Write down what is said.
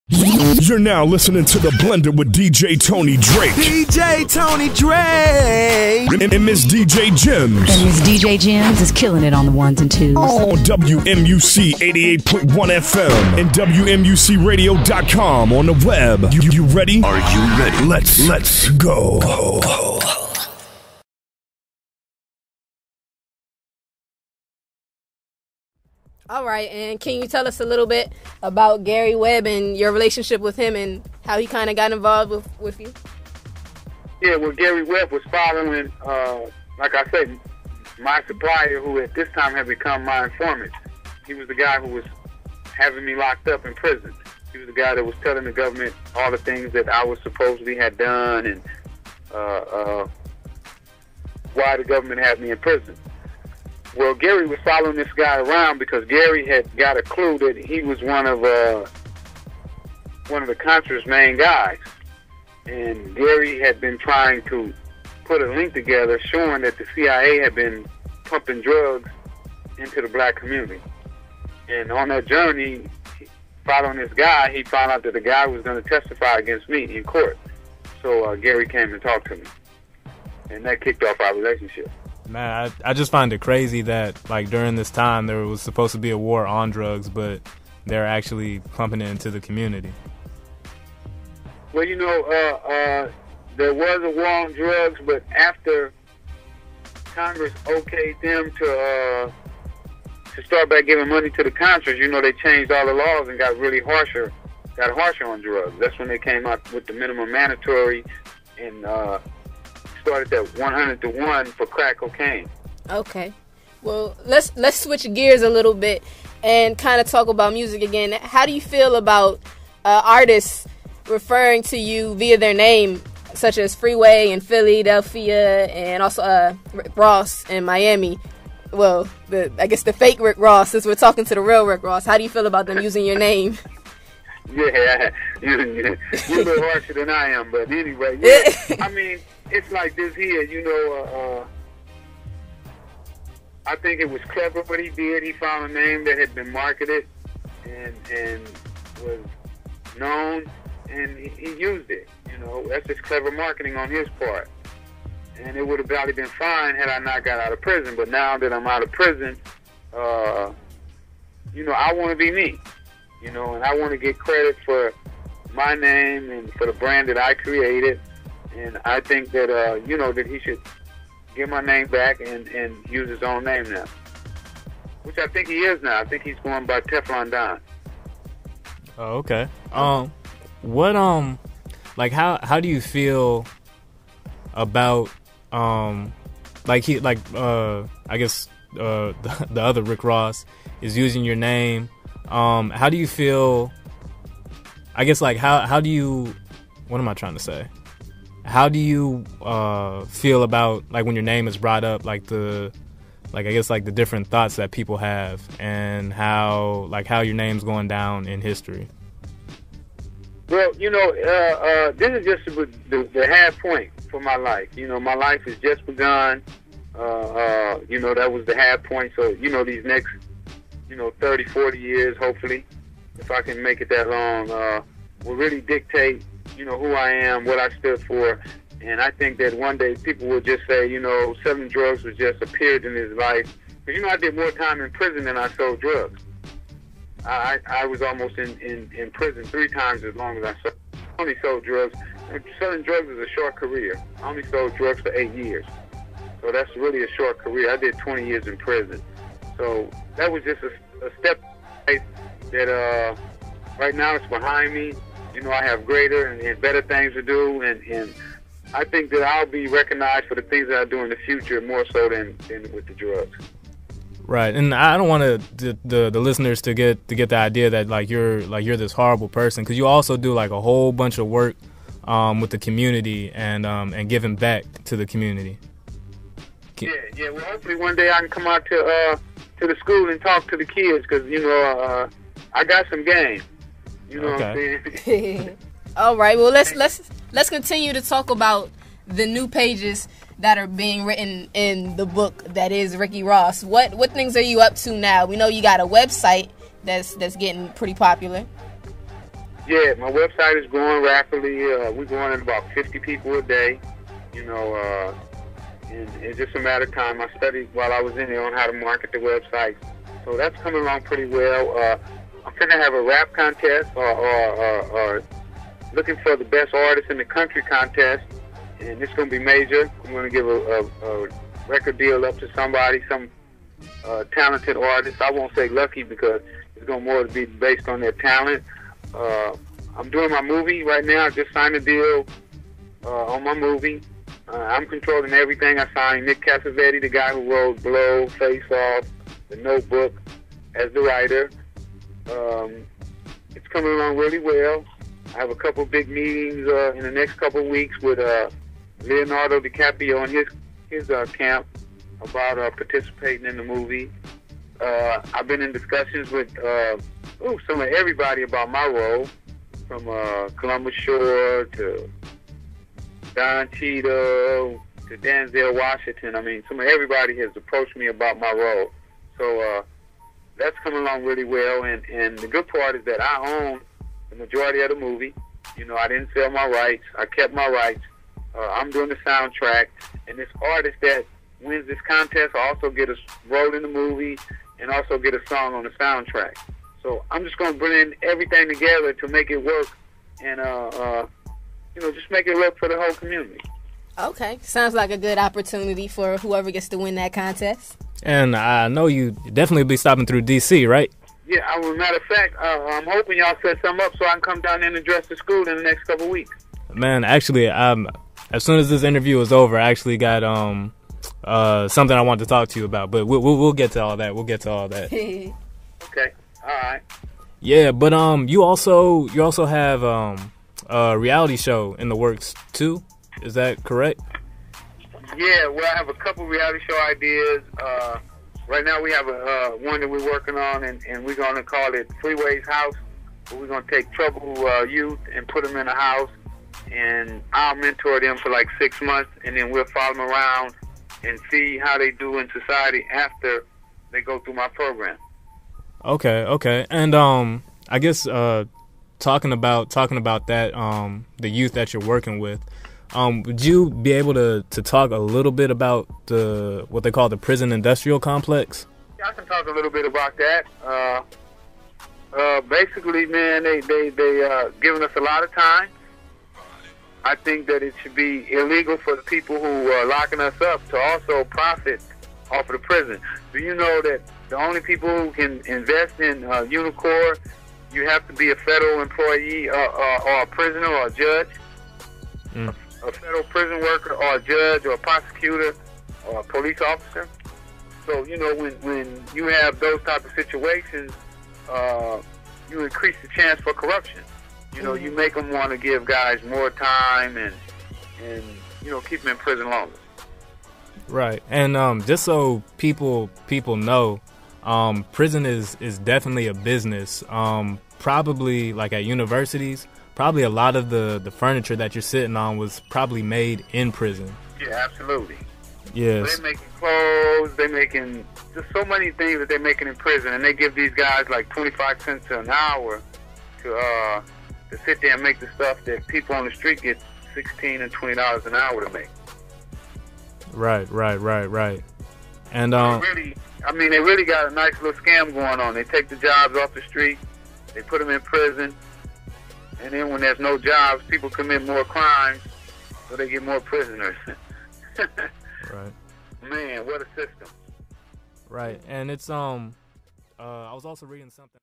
You're now listening to The Blender with DJ Tony Drake. DJ Tony Drake. And Miss DJ Gemz. And Miss DJ Gemz is killing it on the ones and twos. On WMUC 88.1 FM and WMUCRadio.com on the web. You ready? Are you ready? Let's go. All right, and can you tell us a little bit about Gary Webb and your relationship with him and how he kind of got involved with you? Yeah, well, Gary Webb was following, like I said, my supplier, who at this time had become my informant. He was the guy who was having me locked up in prison. He was the guy that was telling the government all the things that I was supposedly had done and why the government had me in prison. Well, Gary was following this guy around because Gary had got a clue that he was one of the Contra's main guys. And Gary had been trying to put a link together showing that the CIA had been pumping drugs into the black community. And on that journey, following this guy, he found out that the guy was going to testify against me in court. So Gary came and talked to me. And that kicked off our relationship. Man, I just find it crazy that, like, during this time, there was supposed to be a war on drugs, but they're actually pumping it into the community. Well, you know, there was a war on drugs, but after Congress okayed them to start back giving money to the Contras, you know, they changed all the laws and got harsher on drugs. That's when they came out with the minimum mandatory and started that 100-to-1 for crack cocaine. Okay. Well, let's switch gears a little bit and kind of talk about music again. How do you feel about artists referring to you via their name, such as Freeway in Philadelphia and also Rick Ross in Miami? Well, I guess the fake Rick Ross, since we're talking to the real Rick Ross. How do you feel about them using your name? Yeah, you're a little harsher than I am, but anyway, yeah. I mean, it's like this here, you know, I think it was clever what he did. He found a name that had been marketed and was known, and he used it. You know, that's just clever marketing on his part. And it would have probably been fine had I not got out of prison. But now that I'm out of prison, you know, I want to be me. You know, and I want to get credit for my name and for the brand that I created. And I think that, you know, that he should get my name back and use his own name now. Which I think he is now. I think he's going by Teflon Don. Oh, okay. Like, how do you feel about, I guess, the other Rick Ross is using your name. How do you feel, I guess, like, how do you, what am I trying to say? How do you feel about, like, when your name is brought up, like I guess, like, the different thoughts that people have and how your name's going down in history? Well, you know, this is just the half point for my life. You know, my life has just begun. You know, that was the half point. So, you know, these next, 30, 40 years, hopefully, if I can make it that long, will really dictate, who I am, what I stood for. And I think that one day people will just say, selling drugs was just a period in his life. Because, I did more time in prison than I sold drugs. I was almost in prison 3 times as long as I only sold drugs. And selling drugs is a short career. I only sold drugs for 8 years. So that's really a short career. I did 20 years in prison. So that was just a step that right now it's behind me. I have greater and better things to do. And I think that I'll be recognized for the things that I do in the future more so than with the drugs. Right, and I don't want the listeners to get the idea that you're this horrible person, because you also do like a whole bunch of work with the community and giving back to the community. Yeah. Well, hopefully one day I can come out to the school and talk to the kids, because I got some game. You know okay. what I'm saying? All right. Well, let's continue to talk about the new pages that are being written in the book that is Ricky Ross. What things are you up to now? We know you got a website that's getting pretty popular. Yeah, my website is growing rapidly. We're growing at about 50 people a day. You know, and it's just a matter of time. I studied while I was in there on how to market the website. So that's coming along pretty well. I'm going to have a rap contest or looking for the best artist in the country contest. And it's going to be major. I'm going to give a record deal up to somebody, some talented artist. I won't say lucky because it's going more to be based on their talent. I'm doing my movie right now. I just signed a deal on my movie. I'm controlling everything. I signed Nick Cassavetes, the guy who wrote Blow, Face Off, The Notebook, as the writer. It's coming along really well. I have a couple big meetings in the next couple of weeks with Leonardo DiCaprio and his camp about participating in the movie. I've been in discussions with some of everybody about my role, from Columbus Shore to Don Cheadle to Denzel Washington. I mean, some of everybody has approached me about my role. So that's coming along really well. And the good part is that I own the majority of the movie. You know, I didn't sell my rights. I kept my rights. I'm doing the soundtrack. And this artist that wins this contest will also get a role in the movie and also get a song on the soundtrack. So I'm just going to bring everything together to make it work and, just make it work for the whole community. Okay. Sounds like a good opportunity for whoever gets to win that contest. And I know you definitely be stopping through D.C., right? Yeah, as a matter of fact, I'm hoping y'all set something up so I can come down there and address the school in the next couple of weeks. Man, actually, as soon as this interview is over, I actually got something I wanted to talk to you about. But we'll get to all that. We'll get to all that. Okay. All right. Yeah, but you also have a reality show in the works too. Is that correct? Yeah, well, I have a couple reality show ideas. Right now we have one that we're working on, and we're going to call it Freeway's House. We're going to take troubled youth and put them in a house, and I'll mentor them for like 6 months, and then we'll follow them around and see how they do in society after they go through my program. Okay. And I guess talking about that, the youth that you're working with, would you be able to talk a little bit about what they call the prison industrial complex? Yeah, I can talk a little bit about that. Basically, man, they giving us a lot of time. I think that it should be illegal for the people who are locking us up to also profit off of the prison. Do you know that the only people who can invest in Unicor, you have to be a federal employee or a prisoner or a judge? A federal prison worker or a judge or a prosecutor or a police officer. So, you know, when you have those type of situations, you increase the chance for corruption. You know, you make them want to give guys more time and keep them in prison longer. Right. And just so people know, prison is definitely a business. Probably like at universities, probably a lot of the furniture that you're sitting on was probably made in prison. Yeah, absolutely. Yes. They're making clothes, they're making just so many things that they're making in prison, and they give these guys like 25 cents an hour to sit there and make the stuff that people on the street get $16 and $20 an hour to make. Right. And they really got a nice little scam going on. They take the jobs off the street, they put them in prison, and then when there's no jobs, people commit more crimes, so they get more prisoners. Right. Man, what a system. Right. And it's I was also reading something